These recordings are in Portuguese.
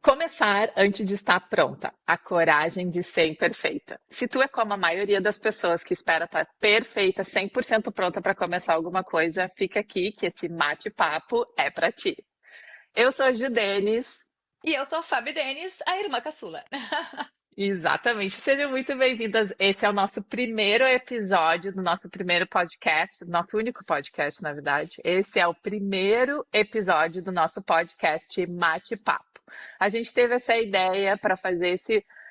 Começar antes de estar pronta. A coragem de ser imperfeita. Se tu é como a maioria das pessoas que espera estar perfeita, 100% pronta para começar alguma coisa, fica aqui que esse bate-papo é para ti. Eu sou a Ju Denis. E eu sou a Fabi Denis, a irmã caçula. Exatamente. Sejam muito bem-vindas. Esse é o nosso primeiro episódio do nosso primeiro podcast, do nosso único podcast, na verdade. Esse é o primeiro episódio do nosso podcast Mate-Papo. A gente teve essa ideia para fazer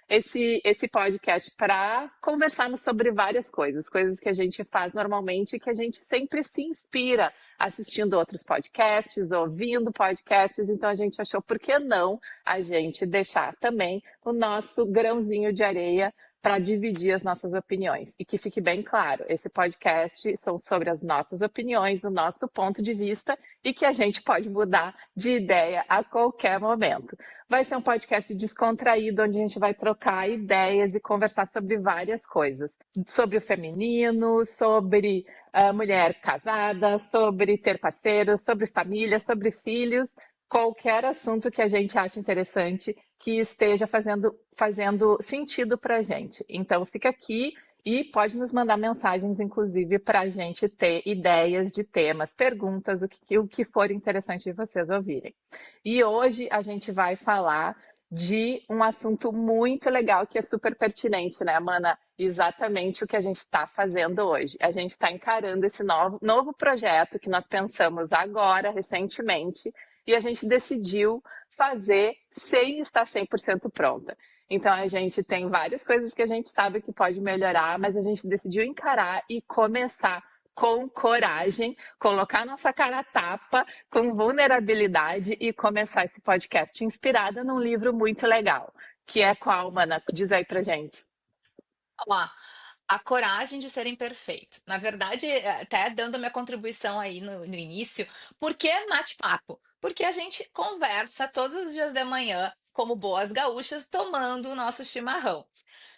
esse podcast para conversarmos sobre várias coisas, coisas que a gente faz normalmente e que a gente sempre se inspira assistindo outros podcasts, ouvindo podcasts. Então a gente achou, por que não a gente deixar também o nosso grãozinho de areia para dividir as nossas opiniões. E que fique bem claro, esse podcast são sobre as nossas opiniões, o nosso ponto de vista e que a gente pode mudar de ideia a qualquer momento. Vai ser um podcast descontraído, onde a gente vai trocar ideias e conversar sobre várias coisas. Sobre o feminino, sobre a mulher casada, sobre ter parceiros, sobre família, sobre filhos, qualquer assunto que a gente ache interessante que esteja fazendo sentido para a gente. Então, fica aqui e pode nos mandar mensagens, inclusive, para a gente ter ideias de temas, perguntas, o que for interessante de vocês ouvirem. E hoje a gente vai falar de um assunto muito legal que é super pertinente, né, Mana? Exatamente o que a gente está fazendo hoje. A gente está encarando esse novo projeto que nós pensamos agora, recentemente, e a gente decidiu fazer sem estar 100% pronta. Então a gente tem várias coisas que a gente sabe que pode melhorar, mas a gente decidiu encarar e começar com coragem, colocar nossa cara a tapa, com vulnerabilidade e começar esse podcast inspirada num livro muito legal, que é qual, Mana? Diz aí pra gente. Ó, a coragem de ser imperfeito. Na verdade, até dando a minha contribuição aí no início, por que bate-papo? Porque a gente conversa todos os dias de manhã, como boas gaúchas, tomando o nosso chimarrão,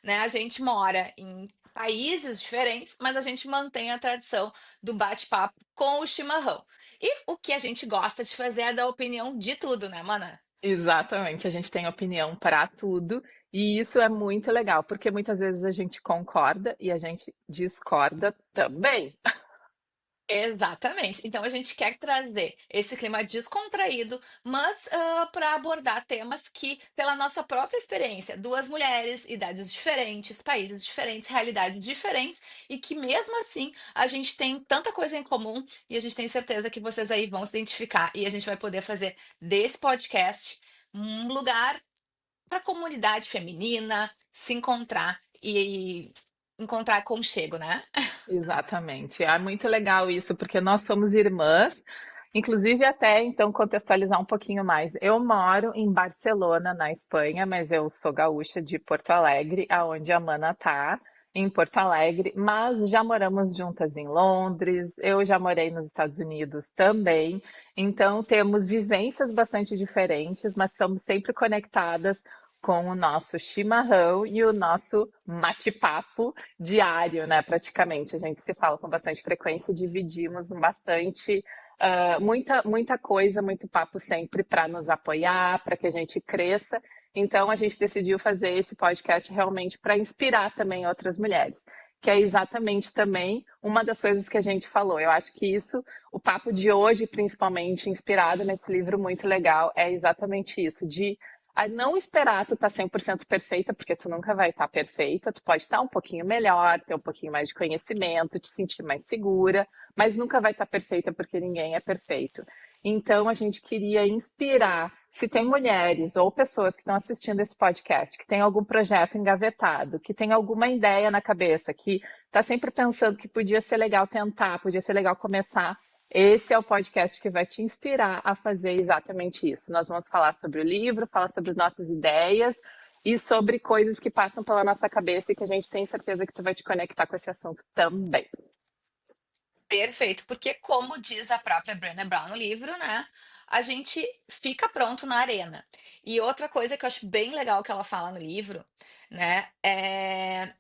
né? A gente mora em países diferentes, mas a gente mantém a tradição do bate-papo com o chimarrão. E o que a gente gosta de fazer é dar opinião de tudo, né, mana? Exatamente, a gente tem opinião para tudo e isso é muito legal, porque muitas vezes a gente concorda e a gente discorda também. Exatamente. Então a gente quer trazer esse clima descontraído, mas para abordar temas que, pela nossa própria experiência, duas mulheres, idades diferentes, países diferentes, realidades diferentes, e que mesmo assim a gente tem tanta coisa em comum e a gente tem certeza que vocês aí vão se identificar e a gente vai poder fazer desse podcast um lugar para a comunidade feminina se encontrar e encontrar aconchego, né? Exatamente. É muito legal isso, porque nós somos irmãs, inclusive até então contextualizar um pouquinho mais. Eu moro em Barcelona, na Espanha, mas eu sou gaúcha de Porto Alegre, aonde a Mana tá, em Porto Alegre, mas já moramos juntas em Londres, eu já morei nos Estados Unidos também, então temos vivências bastante diferentes, mas estamos sempre conectadas com o nosso chimarrão e o nosso mate-papo diário, né? Praticamente. A gente se fala com bastante frequência e dividimos bastante, muita coisa, muito papo sempre para nos apoiar, para que a gente cresça. Então a gente decidiu fazer esse podcast realmente para inspirar também outras mulheres. Que é exatamente também uma das coisas que a gente falou. Eu acho que isso, o papo de hoje, principalmente, inspirado nesse livro muito legal, é exatamente isso, de a não esperar tu estar 100% perfeita, porque tu nunca vai estar perfeita, tu pode estar um pouquinho melhor, ter um pouquinho mais de conhecimento, te sentir mais segura, mas nunca vai estar perfeita porque ninguém é perfeito. Então a gente queria inspirar, se tem mulheres ou pessoas que estão assistindo esse podcast, que tem algum projeto engavetado, que tem alguma ideia na cabeça, que está sempre pensando que podia ser legal tentar, podia ser legal começar, esse é o podcast que vai te inspirar a fazer exatamente isso. Nós vamos falar sobre o livro, falar sobre as nossas ideias e sobre coisas que passam pela nossa cabeça e que a gente tem certeza que tu vai te conectar com esse assunto também. Perfeito, porque como diz a própria Brené Brown no livro, né, a gente fica pronto na arena. E outra coisa que eu acho bem legal que ela fala no livro, né, é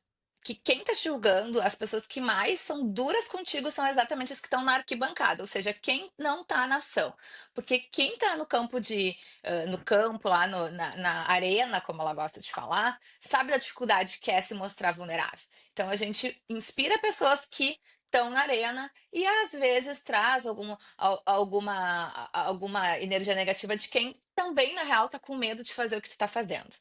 que quem tá te julgando, as pessoas que mais são duras contigo são exatamente as que estão na arquibancada, ou seja, quem não tá na ação. Porque quem tá no campo no campo lá na arena, como ela gosta de falar, sabe da dificuldade que é se mostrar vulnerável. Então a gente inspira pessoas que estão na arena e às vezes traz alguma energia negativa de quem também, na real, tá com medo de fazer o que tu tá fazendo.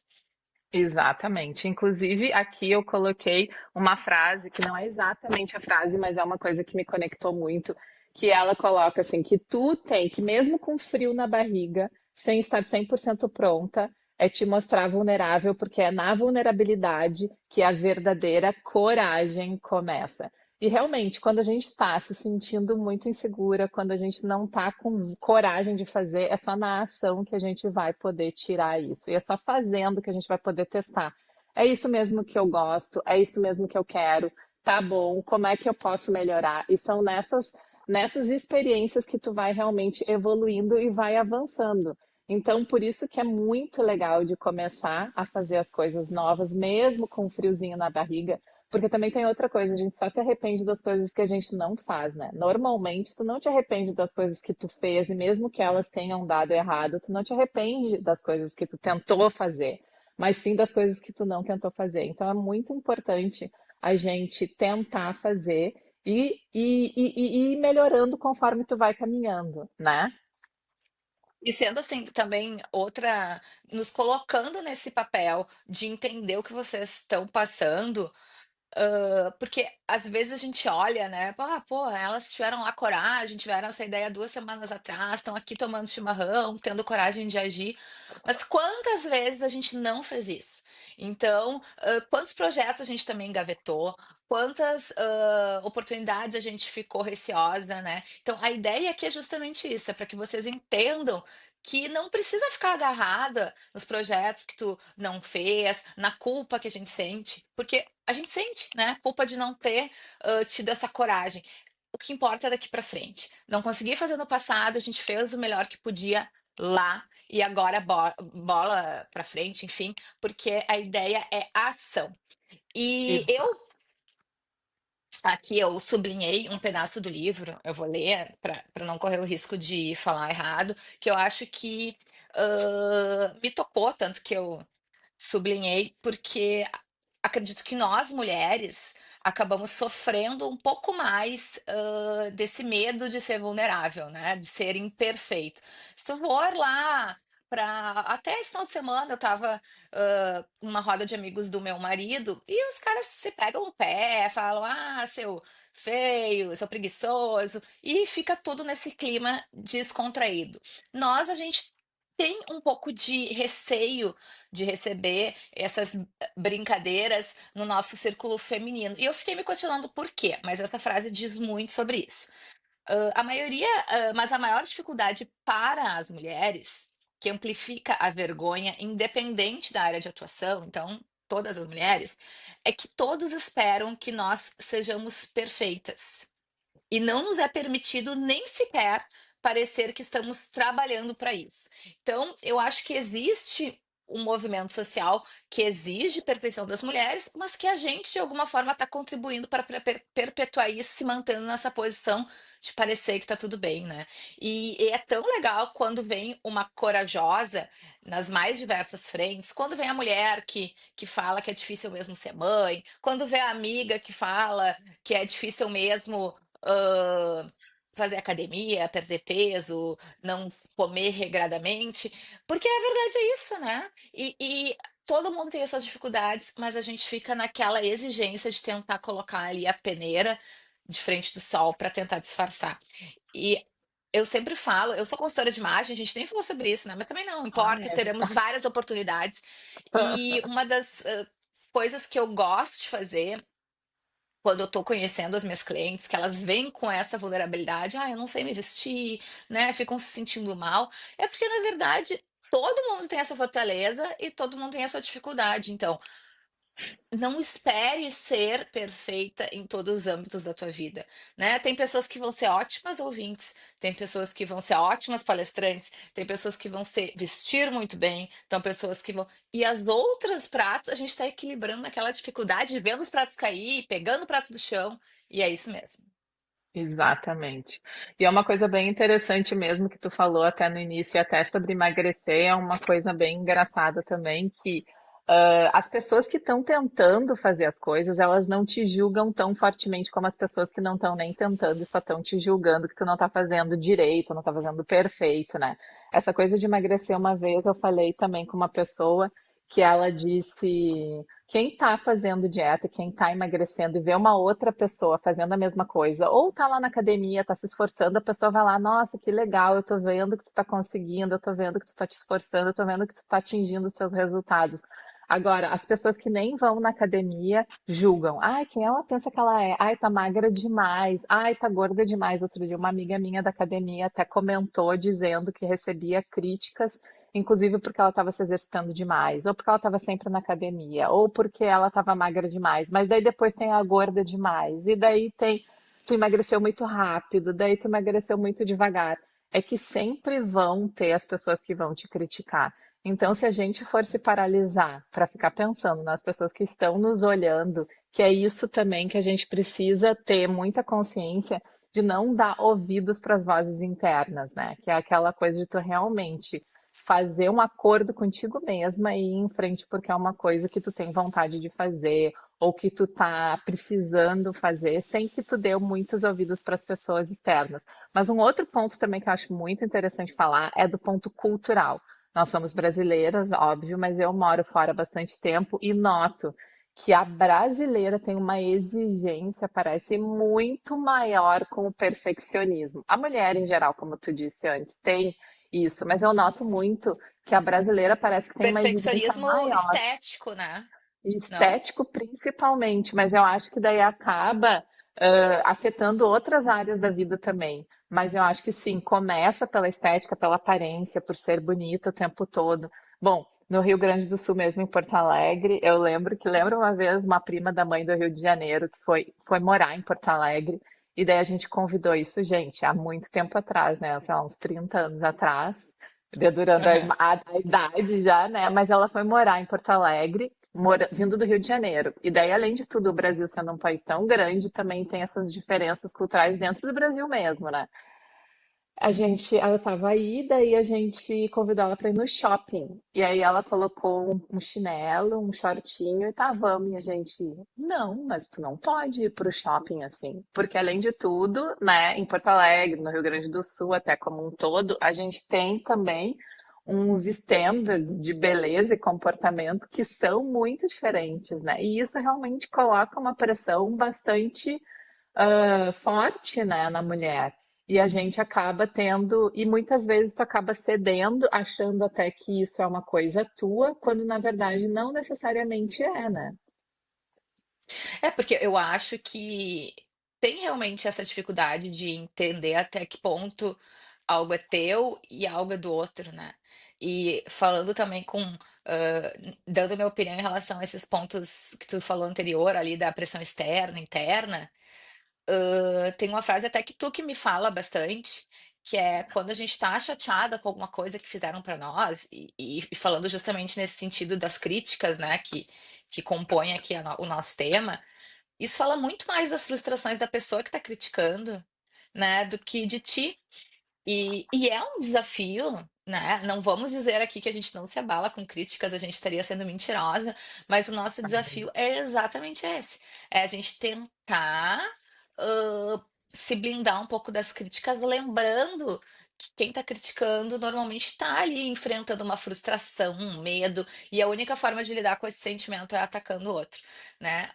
Exatamente. Inclusive, aqui eu coloquei uma frase que não é exatamente a frase, mas é uma coisa que me conectou muito, que ela coloca assim, que tu tem que, mesmo com frio na barriga, sem estar 100% pronta, é te mostrar vulnerável, porque é na vulnerabilidade que a verdadeira coragem começa. E realmente, quando a gente está se sentindo muito insegura, quando a gente não está com coragem de fazer, é só na ação que a gente vai poder tirar isso. E é só fazendo que a gente vai poder testar. É isso mesmo que eu gosto, é isso mesmo que eu quero, tá bom, como é que eu posso melhorar? E são nessas experiências que tu vai realmente evoluindo e vai avançando. Então, por isso que é muito legal de começar a fazer as coisas novas, mesmo com um friozinho na barriga, porque também tem outra coisa, a gente só se arrepende das coisas que a gente não faz, né? Normalmente, tu não te arrepende das coisas que tu fez, e mesmo que elas tenham dado errado, tu não te arrepende das coisas que tu tentou fazer, mas sim das coisas que tu não tentou fazer. Então, é muito importante a gente tentar fazer e ir melhorando conforme tu vai caminhando, né? E sendo assim também outra, nos colocando nesse papel de entender o que vocês estão passando. Porque às vezes a gente olha, né, ah, pô, elas tiveram lá coragem, tiveram essa ideia 2 semanas atrás, estão aqui tomando chimarrão, tendo coragem de agir, mas quantas vezes a gente não fez isso? Então, quantos projetos a gente também engavetou, quantas, oportunidades a gente ficou receosa, né. Então a ideia aqui é justamente isso, é para que vocês entendam que não precisa ficar agarrada nos projetos que tu não fez, na culpa que a gente sente, porque a gente sente, né, culpa de não ter, tido essa coragem. O que importa é daqui para frente. Não consegui fazer no passado, a gente fez o melhor que podia lá e agora bola para frente, enfim, porque a ideia é a ação. E Exato. eu aqui eu sublinhei um pedaço do livro, eu vou ler para não correr o risco de falar errado, que eu acho que, me tocou, tanto que eu sublinhei, porque acredito que nós mulheres acabamos sofrendo um pouco mais, desse medo de ser vulnerável, né, de ser imperfeito. Se tu for lá para até esse final de semana eu estava, numa roda de amigos do meu marido, e os caras se pegam no pé, falam: "Ah, seu feio, seu preguiçoso", e fica tudo nesse clima descontraído. A gente tem um pouco de receio de receber essas brincadeiras no nosso círculo feminino. E eu fiquei me questionando por quê, mas essa frase diz muito sobre isso. Mas a maior dificuldade para as mulheres, que amplifica a vergonha, independente da área de atuação, então todas as mulheres, é que todos esperam que nós sejamos perfeitas. E não nos é permitido nem sequer parecer que estamos trabalhando para isso. Então, eu acho que existe um movimento social que exige perfeição das mulheres, mas que a gente, de alguma forma, está contribuindo para perpetuar isso, se mantendo nessa posição de parecer que está tudo bem, né? E é tão legal quando vem uma corajosa nas mais diversas frentes, quando vem a mulher que fala que é difícil mesmo ser mãe, quando vem a amiga que fala que é difícil mesmo hã, fazer academia, perder peso, não comer regradamente, porque a verdade é isso, né. E todo mundo tem as suas dificuldades, mas a gente fica naquela exigência de tentar colocar ali a peneira de frente do sol para tentar disfarçar. E eu sempre falo, eu sou consultora de imagem, a gente nem falou sobre isso, né, mas também não Ah, importa, é teremos verdade. várias oportunidades. E uma das, coisas que eu gosto de fazer quando eu tô conhecendo as minhas clientes, que elas vêm com essa vulnerabilidade: "Ah, eu não sei me vestir", né, ficam se sentindo mal, é porque na verdade todo mundo tem a sua fortaleza e todo mundo tem a sua dificuldade, então Não espere ser perfeita em todos os âmbitos da tua vida, né. Tem pessoas que vão ser ótimas ouvintes, tem pessoas que vão ser ótimas palestrantes, tem pessoas que vão ser vestir muito bem, então pessoas que vão e as outras pratos, a gente está equilibrando naquela dificuldade de vendo os pratos cair, pegando o prato do chão, e é isso mesmo. Exatamente. E é uma coisa bem interessante mesmo que tu falou até no início, até sobre emagrecer, é uma coisa bem engraçada também, que as pessoas que estão tentando fazer as coisas, elas não te julgam tão fortemente como as pessoas que não estão nem tentando e só estão te julgando que tu não está fazendo direito, não está fazendo perfeito, né? Essa coisa de emagrecer uma vez, eu falei também com uma pessoa que ela disse. Quem está fazendo dieta, quem está emagrecendo e vê uma outra pessoa fazendo a mesma coisa, ou está lá na academia, está se esforçando, a pessoa vai lá, nossa, que legal, eu estou vendo que tu está conseguindo, eu estou vendo que tu está te esforçando, eu estou vendo que tu está atingindo os teus resultados. Agora, as pessoas que nem vão na academia julgam. Ai, quem ela pensa que ela é? Ai, tá magra demais. Ai, tá gorda demais. Outro dia, uma amiga minha da academia até comentou dizendo que recebia críticas inclusive porque ela estava se exercitando demais, ou porque ela estava sempre na academia, ou porque ela estava magra demais. Mas daí depois tem a gorda demais, e daí tem tu emagreceu muito rápido, daí tu emagreceu muito devagar. É que sempre vão ter as pessoas que vão te criticar. Então, se a gente for se paralisar para ficar pensando nas pessoas que estão nos olhando, que é isso também que a gente precisa ter muita consciência de não dar ouvidos para as vozes internas, né? Que é aquela coisa de tu realmente fazer um acordo contigo mesma e ir em frente porque é uma coisa que tu tem vontade de fazer ou que tu tá precisando fazer, sem que tu dê muitos ouvidos para as pessoas externas. Mas um outro ponto também que eu acho muito interessante falar é do ponto cultural. Nós somos brasileiras, óbvio, mas eu moro fora há bastante tempo e noto que a brasileira tem uma exigência, parece, muito maior com o perfeccionismo. A mulher, em geral, como tu disse antes, tem isso, mas eu noto muito que a brasileira parece que tem uma exigência Perfeccionismo maior, estético, né, não? estético principalmente, mas eu acho que daí acaba afetando outras áreas da vida também. Mas eu acho que sim, começa pela estética, pela aparência, por ser bonita o tempo todo. Bom, no Rio Grande do Sul mesmo, em Porto Alegre, eu lembro uma vez uma prima da mãe do Rio de Janeiro que foi morar em Porto Alegre, e daí a gente convidou isso, gente, há muito tempo atrás, né? Sei lá, uns 30 anos atrás, dedurando Aham. a idade já, né? Mas ela foi morar em Porto Alegre, vindo do Rio de Janeiro. E daí, além de tudo, o Brasil sendo um país tão grande, também tem essas diferenças culturais dentro do Brasil mesmo, né? Ela estava aí, daí a gente convidou ela para ir no shopping. E aí ela colocou um chinelo, um shortinho e tá, vamos. E a gente, não, mas tu não pode ir pro shopping assim. Porque além de tudo, né, em Porto Alegre, no Rio Grande do Sul, até como um todo, a gente tem também uns standards de beleza e comportamento que são muito diferentes, né? E isso realmente coloca uma pressão bastante forte, né, na mulher. E a gente acaba tendo, e muitas vezes tu acaba cedendo, achando até que isso é uma coisa tua, quando na verdade não necessariamente é, né? É, porque eu acho que tem realmente essa dificuldade de entender até que ponto algo é teu e algo é do outro, né. E falando também dando minha opinião em relação a esses pontos que tu falou anterior ali da pressão externa, interna, tem uma frase até que tu que me fala bastante, que é quando a gente tá chateada com alguma coisa que fizeram pra nós, e falando justamente nesse sentido das críticas, né, que compõem aqui o nosso tema, isso fala muito mais das frustrações da pessoa que tá criticando, né, do que de ti. E é um desafio, né, não vamos dizer aqui que a gente não se abala com críticas, a gente estaria sendo mentirosa, mas o nosso desafio é exatamente esse, é a gente tentar, se blindar um pouco das críticas, lembrando que quem está criticando normalmente está ali enfrentando uma frustração, um medo, e a única forma de lidar com esse sentimento é atacando o outro, né.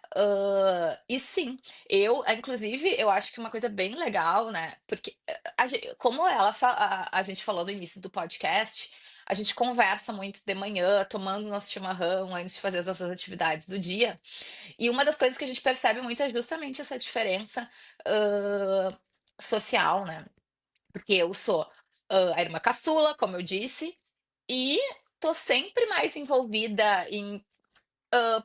E sim, inclusive, eu acho que uma coisa bem legal, né, porque como a gente falou no início do podcast, a gente conversa muito de manhã, tomando nosso chimarrão antes de fazer as nossas atividades do dia, e uma das coisas que a gente percebe muito é justamente essa diferença, hã, social, né. Porque eu sou, a irmã caçula, como eu disse, e tô sempre mais envolvida em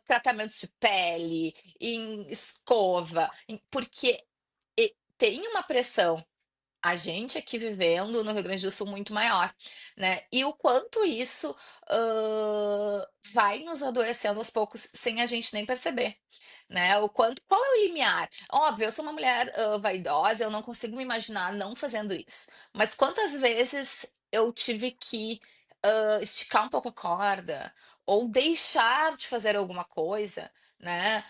tratamentos de pele, em escova, porque tem uma pressão, a gente aqui vivendo no Rio Grande do Sul muito maior, né, e o quanto isso, vai nos adoecendo aos poucos sem a gente nem perceber, né, o quanto qual é o limiar? Óbvio, eu sou uma mulher, vaidosa, eu não consigo me imaginar não fazendo isso, mas quantas vezes eu tive que, esticar um pouco a corda, ou deixar de fazer alguma coisa, né,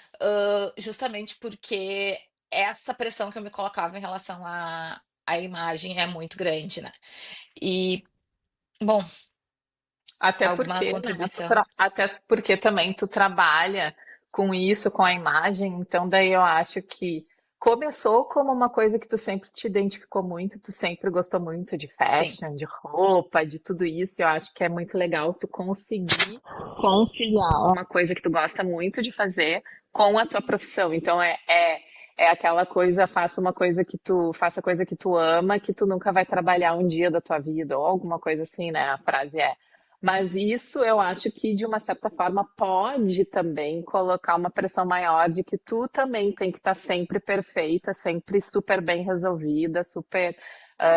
justamente porque essa pressão que eu me colocava em relação a imagem é muito grande, né. E, bom, Até alguma porque, né, contribuição? até porque também tu trabalha com isso, com a imagem, então daí eu acho que começou como uma coisa que tu sempre te identificou muito, tu sempre gostou muito de Sim, fashion, de roupa, de tudo isso, e eu acho que é muito legal tu conseguir conciliar uma coisa que tu gosta muito de fazer com a tua profissão. Então é aquela coisa, faça coisa que tu ama, que tu nunca vai trabalhar um dia da tua vida, ou alguma coisa assim, né? A frase é. Mas isso eu acho que, de uma certa forma, pode também colocar uma pressão maior de que tu também tem que estar sempre perfeita, sempre super bem resolvida, super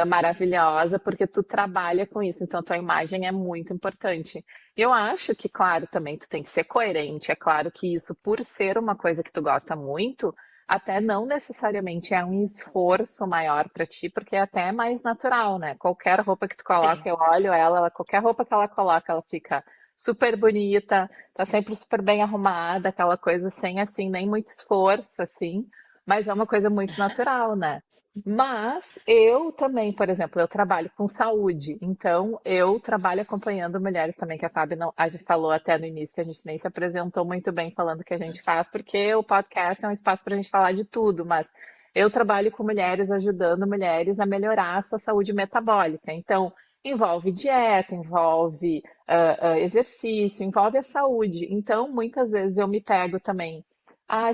maravilhosa, porque tu trabalha com isso, então tua imagem é muito importante. Eu acho que, claro, também tu tem que ser coerente. É claro que isso, por ser uma coisa que tu gosta muito, até não necessariamente é um esforço maior para ti, porque é até mais natural, né? Qualquer roupa que tu coloca, sim. eu olho qualquer roupa que ela coloca, ela fica super bonita, tá sempre super bem arrumada, aquela coisa sem assim, nem muito esforço assim, mas é uma coisa muito natural, né? Mas eu também, por exemplo, eu trabalho com saúde, então eu trabalho acompanhando mulheres também, que a Fábio não, a gente falou até no início que a gente nem se apresentou muito bem falando o que a gente faz, porque o podcast é um espaço para a gente falar de tudo, mas eu trabalho com mulheres, ajudando mulheres a melhorar a sua saúde metabólica. Então, envolve dieta, envolve exercício, envolve a saúde. Então, muitas vezes eu me pego também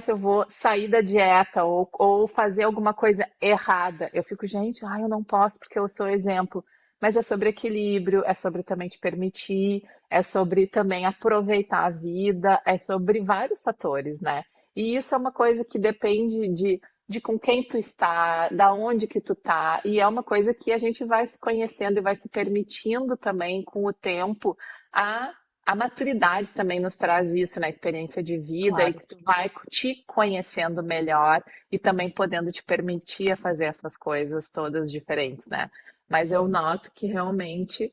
se eu vou sair da dieta ou fazer alguma coisa errada, eu fico, gente, eu não posso porque eu sou exemplo. Mas é sobre equilíbrio, é sobre também te permitir, é sobre também aproveitar a vida, é sobre vários fatores, né? E isso é uma coisa que depende de com quem tu está, da onde que tu tá, e é uma coisa que a gente vai se conhecendo e vai se permitindo também com o tempo a a maturidade também nos traz isso na experiência de vida e Claro. que tu vai te conhecendo melhor e também podendo te permitir a fazer essas coisas todas diferentes, né? Mas eu noto que realmente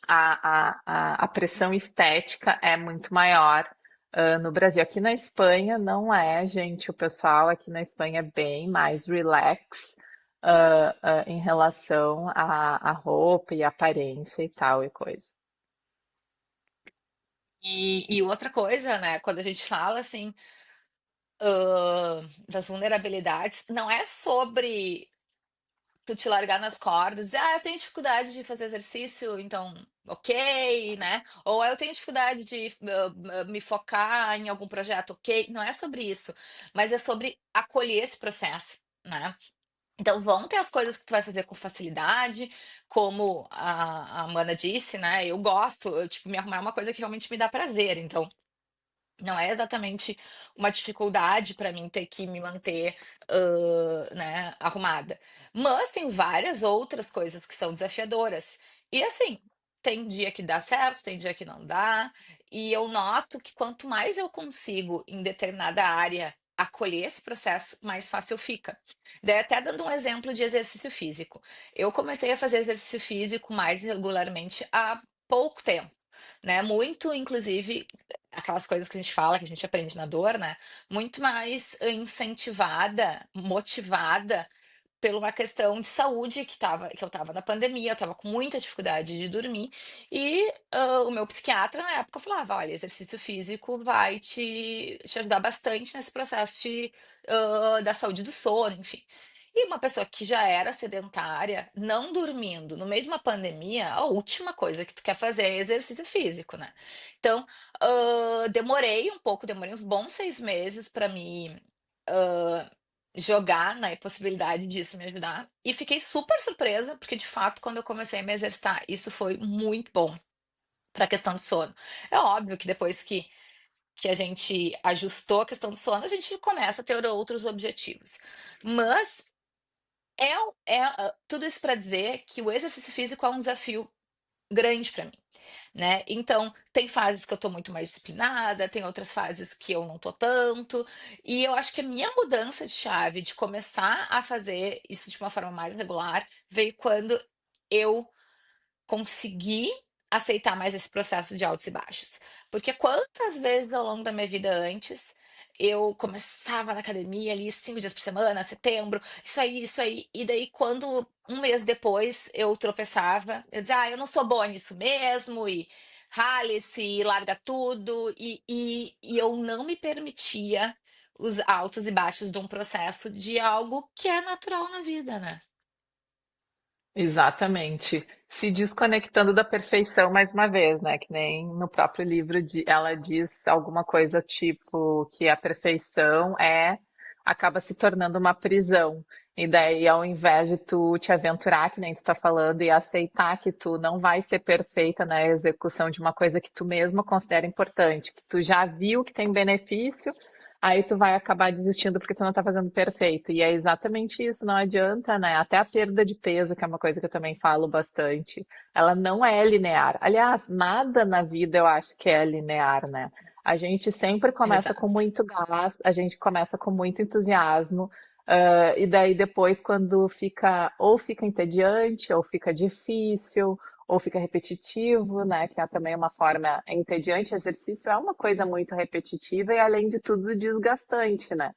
a pressão estética é muito maior no Brasil. Aqui na Espanha não é, gente. O pessoal aqui na Espanha é bem mais relax em relação à roupa e aparência e tal e coisa. E outra coisa, né, quando a gente fala, assim, das vulnerabilidades, não é sobre tu te largar nas cordas, "Ah, eu tenho dificuldade de fazer exercício, então, ok", né, ou "Eu tenho dificuldade de, me focar em algum projeto", ok, não é sobre isso, mas é sobre acolher esse processo, né. Então vão ter as coisas que tu vai fazer com facilidade, como a Amanda disse, né, eu gosto, tipo, me arrumar é uma coisa que realmente me dá prazer, então não é exatamente uma dificuldade para mim ter que me manter, né, arrumada. Mas tem várias outras coisas que são desafiadoras. E assim, tem dia que dá certo, tem dia que não dá, e eu noto que quanto mais eu consigo em determinada área acolher esse processo, mais fácil fica. Daí até dando um exemplo de exercício físico. Eu comecei a fazer exercício físico mais regularmente há pouco tempo, né, muito inclusive aquelas coisas que a gente fala, que a gente aprende na dor, né, muito mais incentivada, motivada por uma questão de saúde que eu estava na pandemia, eu estava com muita dificuldade de dormir e, o meu psiquiatra na época falava: "Olha, exercício físico vai te ajudar bastante nesse processo da saúde do sono", enfim. E uma pessoa que já era sedentária, não dormindo, no meio de uma pandemia, a última coisa que tu quer fazer é exercício físico, né. Então, demorei um pouco, demorei uns bons 6 meses para me, hã, jogar na possibilidade disso me ajudar, e fiquei super surpresa, porque de fato quando eu comecei a me exercitar, isso foi muito bom para a questão do sono. É óbvio que depois que que a gente ajustou a questão do sono, a gente começa a ter outros objetivos. Mas tudo isso para dizer que o exercício físico é um desafio grande para mim, né. Então, tem fases que eu tô muito mais disciplinada, tem outras fases que eu não tô tanto, e eu acho que a minha mudança de chave de começar a fazer isso de uma forma mais regular, veio quando eu conseguir aceitar mais esse processo de altos e baixos. Porque quantas vezes ao longo da minha vida antes, eu começava na academia ali 5 dias por semana, setembro, isso aí, e daí quando um mês depois eu tropeçava, eu dizia: "Ah, eu não sou boa nisso mesmo", e rale-se, e larga tudo, e eu não me permitia os altos e baixos de um processo de algo que é natural na vida, né. Exatamente. Se desconectando da perfeição mais uma vez, né? Que nem no próprio livro ela diz alguma coisa tipo que a perfeição acaba se tornando uma prisão. E daí, ao invés de tu te aventurar, que nem tu tá falando, e aceitar que tu não vai ser perfeita na execução de uma coisa que tu mesma considera importante, que tu já viu que tem benefício, aí tu vai acabar desistindo porque tu não tá fazendo perfeito. E é exatamente isso, não adianta, né? Até a perda de peso, que é uma coisa que eu também falo bastante, ela não é linear. Aliás, nada na vida eu acho que é linear, né? A gente sempre começa com Exato. muito gás, a gente começa com muito entusiasmo, e daí depois, quando ou fica entediante, ou fica difícil, ou fica repetitivo, né? Que é também uma forma entediante. Exercício é uma coisa muito repetitiva e, além de tudo, desgastante, né?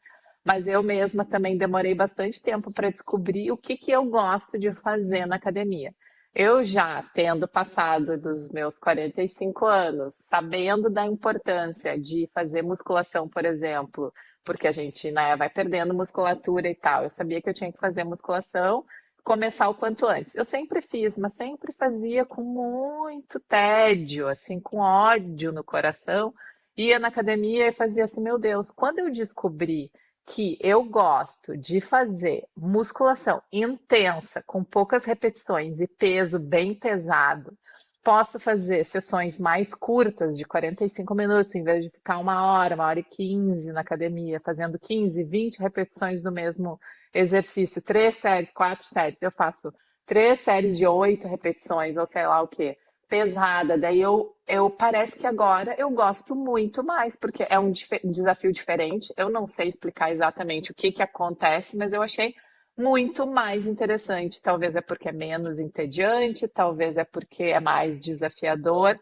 Mas eu mesma também demorei bastante tempo para descobrir o que que eu gosto de fazer na academia. Eu já tendo passado dos meus 45 anos, sabendo da importância de fazer musculação, por exemplo, porque a gente, né, vai perdendo musculatura e tal. Eu sabia que eu tinha que fazer musculação, começar o quanto antes. Eu sempre fiz, mas sempre fazia com muito tédio, assim, com ódio no coração. Ia na academia e fazia assim, meu Deus, quando eu descobri que eu gosto de fazer musculação intensa, com poucas repetições e peso bem pesado, posso fazer sessões mais curtas, de 45 minutos, em vez de ficar 1 hora e 15 na academia, fazendo 15, 20 repetições do mesmo exercício, 3 séries, 4 séries. Eu faço 3 séries de 8 repetições, ou sei lá o quê, pesada. Daí eu parece que agora eu gosto muito mais, porque é um desafio diferente. Eu não sei explicar exatamente o que que acontece, mas eu achei muito mais interessante. Talvez é porque é menos entediante, talvez é porque é mais desafiador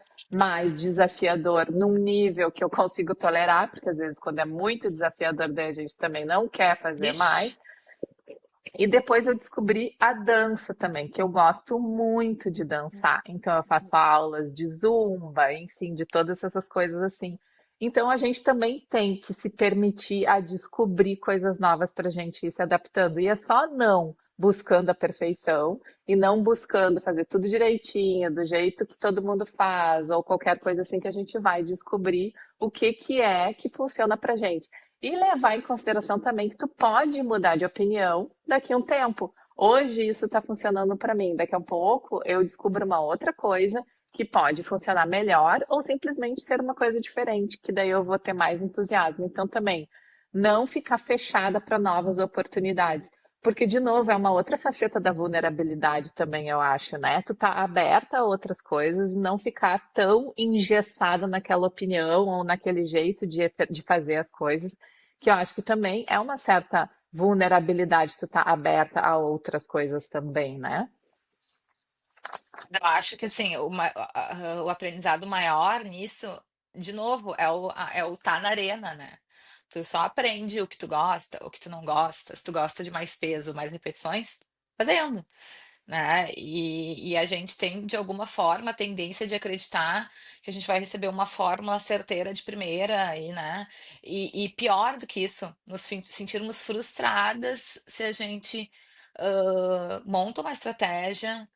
num nível que eu consigo tolerar, porque às vezes quando é muito desafiador, daí a gente também não quer fazer Ixi. mais. E depois eu descobri a dança também, que eu gosto muito de dançar. Então eu faço aulas de zumba, enfim, de todas essas coisas assim. Então a gente também tem que se permitir a descobrir coisas novas para a gente ir se adaptando. E é só não buscando a perfeição e não buscando fazer tudo direitinho, do jeito que todo mundo faz, ou qualquer coisa assim, que a gente vai descobrir o que que é que funciona para gente. E levar em consideração também que tu pode mudar de opinião daqui a um tempo. Hoje isso está funcionando para mim, daqui a um pouco eu descubro uma outra coisa que pode funcionar melhor ou simplesmente ser uma coisa diferente, que daí eu vou ter mais entusiasmo. Então também não ficar fechada para novas oportunidades. Porque, de novo, é uma outra faceta da vulnerabilidade também, eu acho, né? Tu tá aberta a outras coisas e não ficar tão engessada naquela opinião ou naquele jeito de fazer as coisas, que eu acho que também é uma certa vulnerabilidade, tu tá aberta a outras coisas também, né? Eu acho que assim, o aprendizado maior nisso, de novo, é o tá na arena, né. Tu só aprende o que tu gosta, o que tu não gosta, se tu gosta de mais peso, mais repetições, fazendo. Né, e a gente tem, de alguma forma, a tendência de acreditar que a gente vai receber uma fórmula certeira de primeira e, né, e pior do que isso, nos sentirmos frustradas se a gente, monta uma estratégia,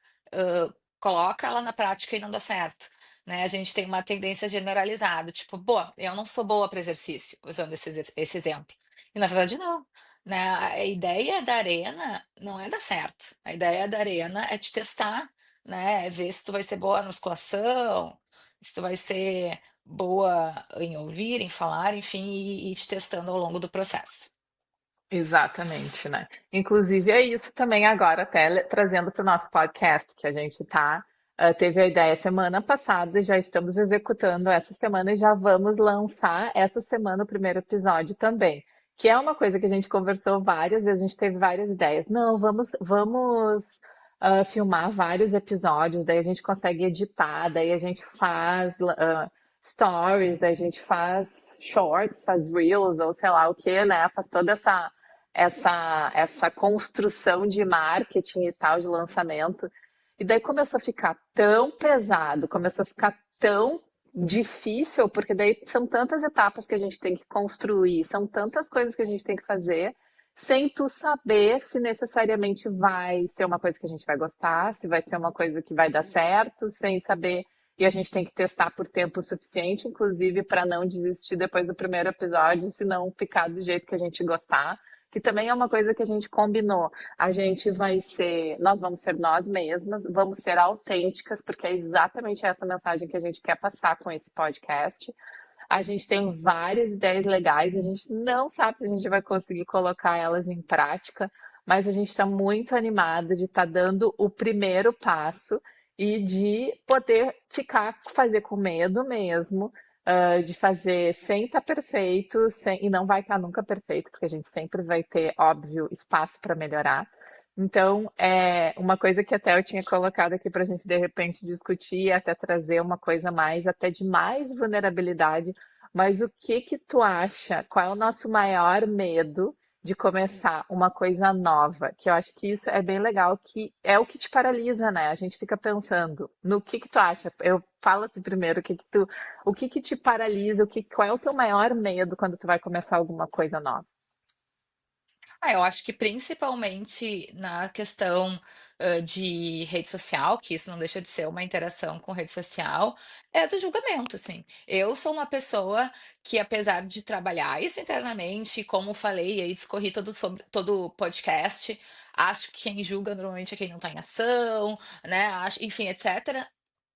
coloca ela na prática e não dá certo, né. A gente tem uma tendência generalizada, tipo: "Boa, eu não sou boa para exercício", usando esse exemplo. E na verdade não. Né, a ideia da arena não é dar certo, a ideia da arena é te testar, né, é ver se tu vai ser boa na musculação, se tu vai ser boa em ouvir, em falar, enfim, e te testando ao longo do processo. Exatamente, né? Inclusive é isso também agora, até trazendo para o nosso podcast, que a gente teve a ideia semana passada, já estamos executando essa semana e já vamos lançar essa semana o primeiro episódio também, que é uma coisa que a gente conversou várias vezes, a gente teve várias ideias. Não, vamos filmar vários episódios, daí a gente consegue editar, daí a gente faz stories, daí a gente faz shorts, faz reels, ou sei lá o que, né? Faz toda essa construção de marketing e tal, de lançamento. E daí começou a ficar tão pesado, começou a ficar tão difícil, porque daí são tantas etapas que a gente tem que construir, são tantas coisas que a gente tem que fazer, sem tu saber se necessariamente vai ser uma coisa que a gente vai gostar, se vai ser uma coisa que vai dar certo, sem saber. E a gente tem que testar por tempo suficiente, inclusive, para não desistir depois do primeiro episódio, se não ficar do jeito que a gente gostar, que também é uma coisa que a gente combinou. Nós vamos ser nós mesmas, vamos ser autênticas, porque é exatamente essa mensagem que a gente quer passar com esse podcast. A gente tem várias ideias legais, a gente não sabe se a gente vai conseguir colocar elas em prática, mas a gente está muito animada de estar dando o primeiro passo e de poder fazer com medo mesmo, de fazer sem estar perfeito, e não vai estar nunca perfeito, porque a gente sempre vai ter, óbvio, espaço para melhorar. Então, é uma coisa que até eu tinha colocado aqui para a gente de repente discutir, até trazer uma coisa mais, até de mais vulnerabilidade. Mas o que que tu acha? Qual é o nosso maior medo de começar uma coisa nova? Que eu acho que isso é bem legal, que é o que te paralisa, né? A gente fica pensando no que tu acha. Eu fala tu primeiro, o que que te paralisa? Qual é o teu maior medo quando tu vai começar alguma coisa nova? Eu acho que principalmente na questão, de rede social, que isso não deixa de ser uma interação com rede social, é do julgamento, assim. Eu sou uma pessoa que, apesar de trabalhar isso internamente, como falei aí, discorri todo o podcast, acho que quem julga normalmente é quem não está em ação, né, enfim, etcétera.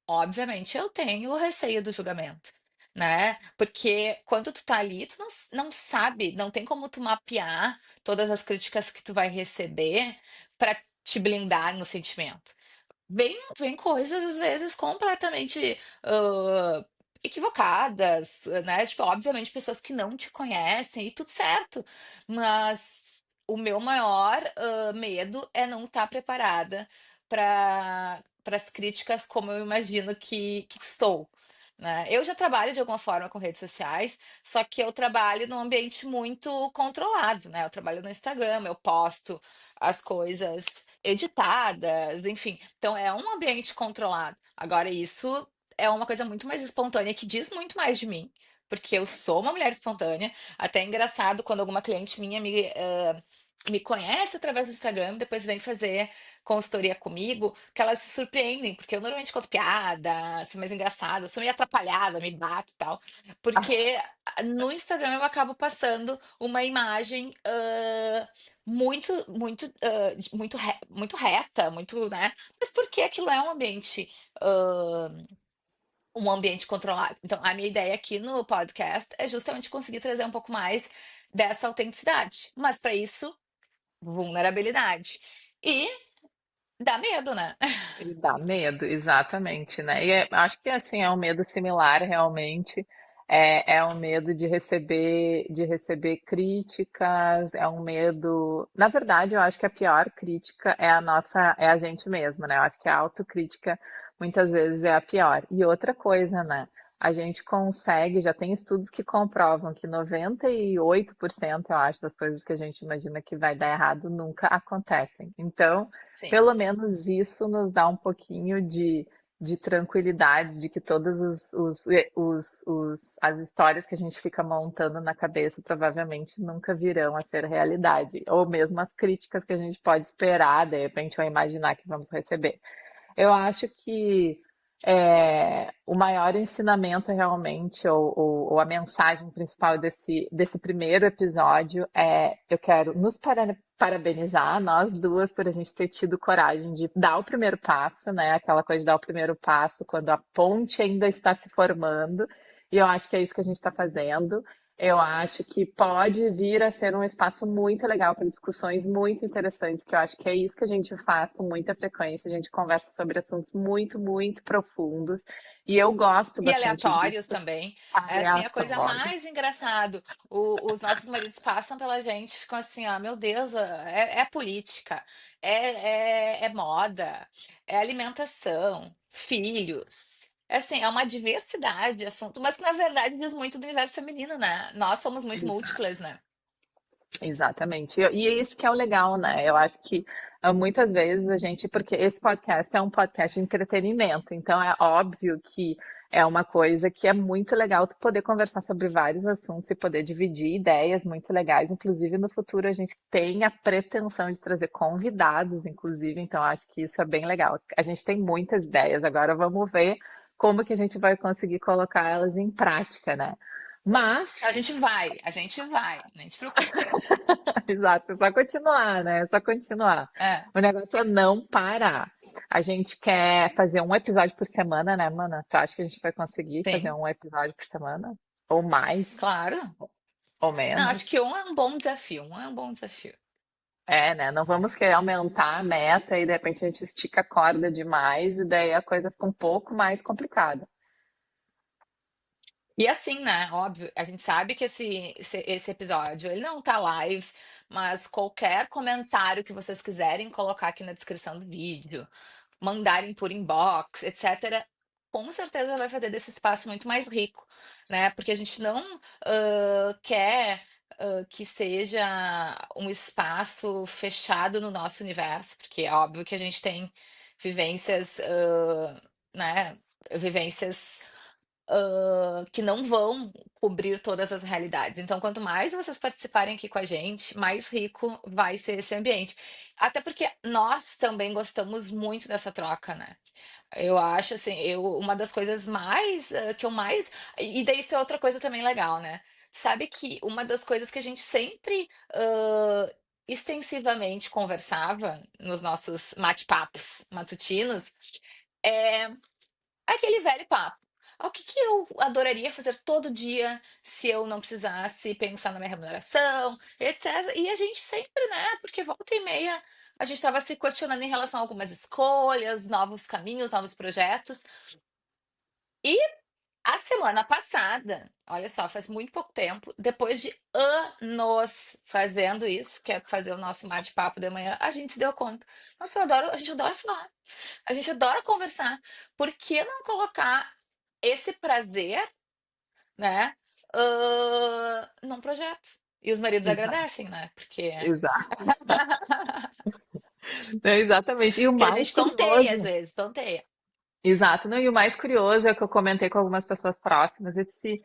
Obviamente eu tenho o receio do julgamento, né, porque quando tu tá ali, tu não sabe, não tem como tu mapear todas as críticas que tu vai receber para te blindar no sentimento. Vem coisas, às vezes, completamente, equivocadas, né, tipo, obviamente pessoas que não te conhecem e tudo certo, mas o meu maior, medo é não estar preparada para as críticas como eu imagino que estou, né. Eu já trabalho de alguma forma com redes sociais, só que eu trabalho num ambiente muito controlado, né, eu trabalho no Instagram, eu posto as coisas editadas, enfim, então é um ambiente controlado. Agora isso é uma coisa muito mais espontânea, que diz muito mais de mim, porque eu sou uma mulher espontânea. Até é engraçado quando alguma cliente minha me conhece através do Instagram, depois vem fazer consultoria comigo, que elas se surpreendem, porque eu normalmente conto piada, sou mais engraçada, sou meio atrapalhada, me bato e tal, porque no Instagram eu acabo passando uma imagem, muito reta, muito, né, mas porque aquilo é um ambiente controlado. Então, a minha ideia aqui no podcast é justamente conseguir trazer um pouco mais dessa autenticidade, mas para isso, vulnerabilidade. E dá medo, né. E dá medo, exatamente, né? Acho que assim é um medo similar realmente. É um medo de receber críticas, é um medo. Na verdade, eu acho que a pior crítica é a gente mesma, né? Eu acho que a autocrítica muitas vezes é a pior. E outra coisa, né? A gente consegue, já tem estudos que comprovam que 98%, eu acho, das coisas que a gente imagina que vai dar errado nunca acontecem. Então, Sim, pelo menos isso nos dá um pouquinho de tranquilidade, de que todas as histórias que a gente fica montando na cabeça provavelmente nunca virão a ser realidade, ou mesmo as críticas que a gente pode esperar, de repente, ou imaginar que vamos receber. Eu acho que o maior ensinamento realmente, ou a mensagem principal desse primeiro episódio eu quero nos parabenizar, nós duas, por a gente ter tido coragem de dar o primeiro passo, né? Aquela coisa de dar o primeiro passo quando a ponte ainda está se formando. e eu acho que é isso que a gente está fazendo. Eu acho que pode vir a ser um espaço muito legal para discussões muito interessantes, que eu acho que é isso que a gente faz com muita frequência. A gente conversa sobre assuntos muito, muito profundos, e eu gosto E bastante aleatórios disso. também. É assim a coisa Aleatório. mais engraçado. Os nossos maridos passam pela gente, e ficam assim, ó, meu Deus, é política, é moda, é alimentação, filhos. É assim, é uma diversidade de assunto, mas que na verdade diz muito do universo feminino, né? Nós somos muito múltiplas, né? Exatamente. E é isso que é o legal, né? Eu acho que muitas vezes a gente, porque esse podcast é um podcast de entretenimento, então é óbvio que é uma coisa que é muito legal tu poder conversar sobre vários assuntos e poder dividir ideias muito legais. Inclusive, no futuro a gente tem a pretensão de trazer convidados, inclusive, então eu acho que isso é bem legal. A gente tem muitas ideias, agora vamos ver como que a gente vai conseguir colocar elas em prática, né? Mas A gente vai, nem te preocupa. exato, é só continuar, né? É só continuar. É, O negócio é não parar. A gente quer fazer um episódio por semana, né, mana? Tu acha que a gente vai conseguir fazer sim, um episódio por semana? Ou mais, claro. ou Não, acho menos? que um é um bom desafio, um é um bom desafio. É, né? Não vamos querer aumentar a meta e de repente a gente estica a corda demais e daí a coisa fica um pouco mais complicada. E assim, né, óbvio, a gente sabe que esse episódio, ele não tá live, mas qualquer comentário que vocês quiserem colocar aqui na descrição do vídeo, mandarem por inbox, etc., com certeza vai fazer desse espaço muito mais rico, né? Porque a gente não quer que seja um espaço fechado no nosso universo, porque é óbvio que a gente tem vivências, né? Vivências que não vão cobrir todas as realidades. Então, quanto mais vocês participarem aqui com a gente, mais rico vai ser esse ambiente. Até porque nós também gostamos muito dessa troca, né? Eu acho assim, uma das coisas mais que eu mais. E daí isso é outra coisa também legal, né? Sabe que uma das coisas que a gente sempre extensivamente conversava nos nossos bate-papos matutinos é aquele velho papo. "Ah, o que que eu adoraria fazer todo dia se eu não precisasse pensar na minha remuneração, etc. E a gente sempre, né, porque volta e meia a gente estava se questionando em relação a algumas escolhas, novos caminhos, novos projetos. E a semana passada, olha só, faz muito pouco tempo, depois de anos fazendo isso, que é fazer o nosso bate-papo de manhã, a gente se deu conta. Nossa, a gente adora falar. A gente adora conversar. Por que não colocar esse prazer, né, num projeto? E os maridos Exato. agradecem, né? Porque Exato. É, exatamente. E o porque a mais gente tonteia às curioso. vezes, tonteia. Exato, não, e o mais curioso é que eu comentei com algumas pessoas próximas, eu disse,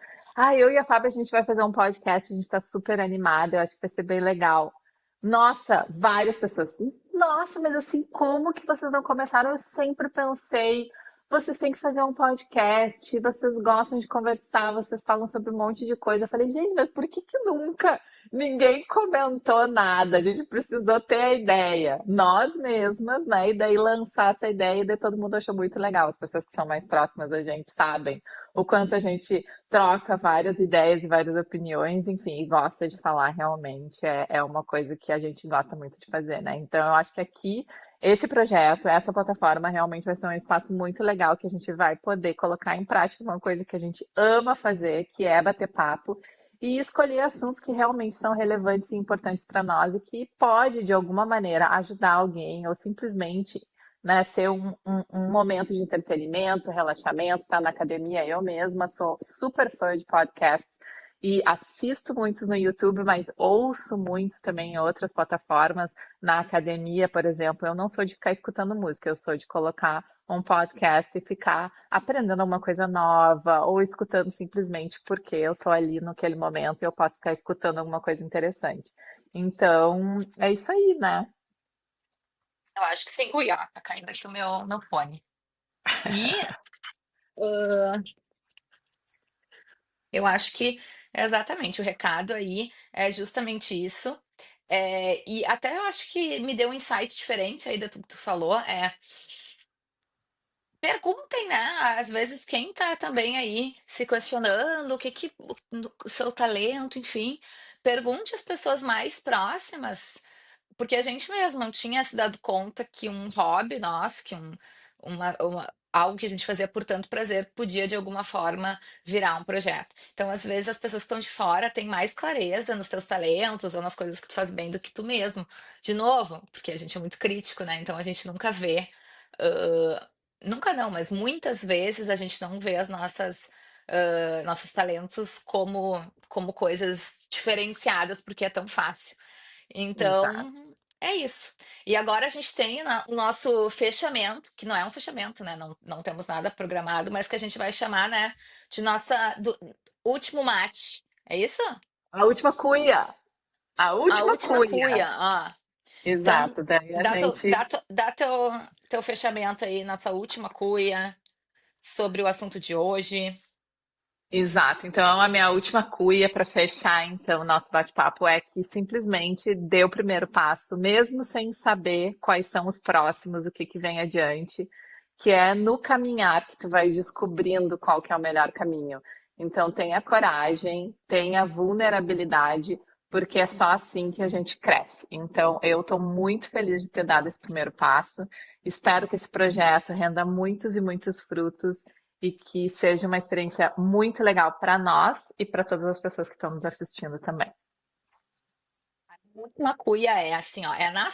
eu e a Fábio, a gente vai fazer um podcast, a gente tá super animada, eu acho que vai ser bem legal. Nossa, várias pessoas, nossa, mas assim, como que vocês não começaram? Eu sempre pensei, vocês têm que fazer um podcast, vocês gostam de conversar, vocês falam sobre um monte de coisa. Eu falei, gente, mas por que que nunca ninguém comentou nada? A gente precisou ter a ideia, nós mesmas, né? E daí lançar essa ideia, e daí todo mundo achou muito legal. As pessoas que são mais próximas da gente sabem o quanto a gente troca várias ideias e várias opiniões, enfim, e gosta de falar realmente. É uma coisa que a gente gosta muito de fazer, né? Então, eu acho que aqui, esse projeto, essa plataforma realmente vai ser um espaço muito legal que a gente vai poder colocar em prática uma coisa que a gente ama fazer, que é bater papo e escolher assuntos que realmente são relevantes e importantes para nós e que pode, de alguma maneira, ajudar alguém ou simplesmente, né, ser um momento de entretenimento, relaxamento, estar na academia. Eu mesma sou super fã de podcasts e assisto muitos no YouTube, mas ouço muitos também em outras plataformas. Na academia, por exemplo, eu não sou de ficar escutando música, eu sou de colocar um podcast e ficar aprendendo alguma coisa nova ou escutando simplesmente porque eu tô ali naquele momento e eu posso ficar escutando alguma coisa interessante. Então, é isso aí, né? Eu acho que sim. Ui, ó, tá caindo aqui o meu fone. E eu acho que exatamente, o recado aí é justamente isso. E até eu acho que me deu um insight diferente aí do que tu falou. Perguntem, né? Às vezes quem tá também aí se questionando o seu talento, enfim, pergunte às pessoas mais próximas, porque a gente mesmo não tinha se dado conta que um hobby nosso, que algo que a gente fazia por tanto prazer, podia de alguma forma virar um projeto. Então, às vezes, as pessoas que estão de fora têm mais clareza nos teus talentos ou nas coisas que tu faz bem do que tu mesmo. De novo, porque a gente é muito crítico, né? Então a gente nunca vê. Nunca não, mas muitas vezes a gente não vê as nossas, nossos talentos como coisas diferenciadas, porque é tão fácil. Exato. Então, é isso. E agora a gente tem o nosso fechamento, que não é um fechamento, né? Não temos nada programado, mas que a gente vai chamar, né, de nossa do último mate. É isso? A última cuia. A A última última cuia. cuia, ó. Então, Exato. Daí a dá teu, gente. dá, teu, dá teu fechamento aí, nossa última cuia sobre o assunto de hoje. Exato. Então, a minha última cuia para fechar, então, o nosso bate-papo é que simplesmente dê o primeiro passo, mesmo sem saber quais são os próximos, o que que vem adiante, que é no caminhar que tu vai descobrindo qual que é o melhor caminho. Então, tenha coragem, tenha vulnerabilidade, porque é só assim que a gente cresce. Então, eu estou muito feliz de ter dado esse primeiro passo. Espero que esse projeto renda muitos e muitos frutos e que seja uma experiência muito legal para nós e para todas as pessoas que estão nos assistindo também. Uma cuia é assim, ó, é na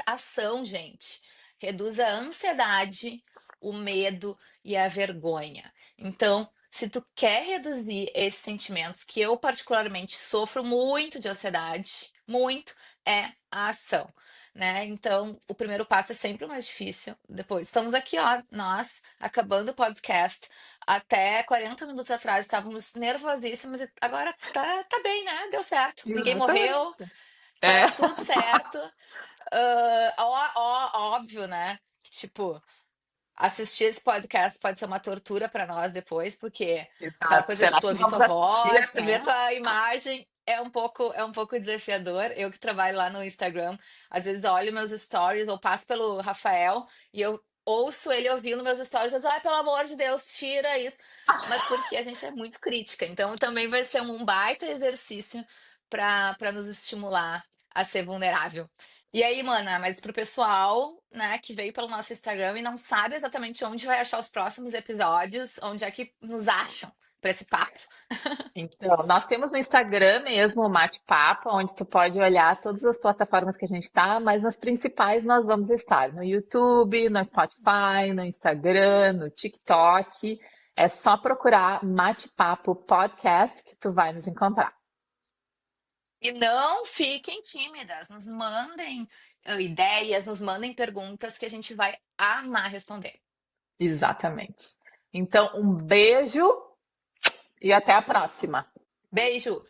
ação, gente. Reduz a ansiedade, o medo e a vergonha. Então, se tu quer reduzir esses sentimentos, que eu particularmente sofro muito de ansiedade, muito, é a ação, né? Então, o primeiro passo é sempre o mais difícil. Depois, estamos aqui, ó, nós, acabando o podcast. Até 40 minutos atrás estávamos nervosíssimos, e agora tá bem, né? Deu certo. Ninguém morreu, Exatamente. É, tá tudo certo. Óbvio, né? Que, tipo, assistir esse podcast pode ser uma tortura pra nós depois, porque aquela exato. coisa de Será tu que ouvir tua vamos assistir voz, tu até? ver tua imagem, é um pouco desafiador. Eu que trabalho lá no Instagram, às vezes olho meus stories ou passo pelo Rafael e eu ouço ele ouvindo meus stories e digo, ai, pelo amor de Deus, tira isso. Mas porque a gente é muito crítica, então também vai ser um baita exercício para nos estimular a ser vulnerável. E aí, mana, mas pro pessoal, né, que veio pelo nosso Instagram e não sabe exatamente onde vai achar os próximos episódios, onde é que nos acham pra esse papo. Então, nós temos no Instagram mesmo o Mate-Papo, onde tu pode olhar todas as plataformas que a gente está, mas nas principais nós vamos estar no YouTube, no Spotify, no Instagram, no TikTok. É só procurar Mate-Papo Podcast que tu vai nos encontrar. E não fiquem tímidas, nos mandem ideias, nos mandem perguntas que a gente vai amar responder. Exatamente. Então, um beijo e até a próxima. Beijo!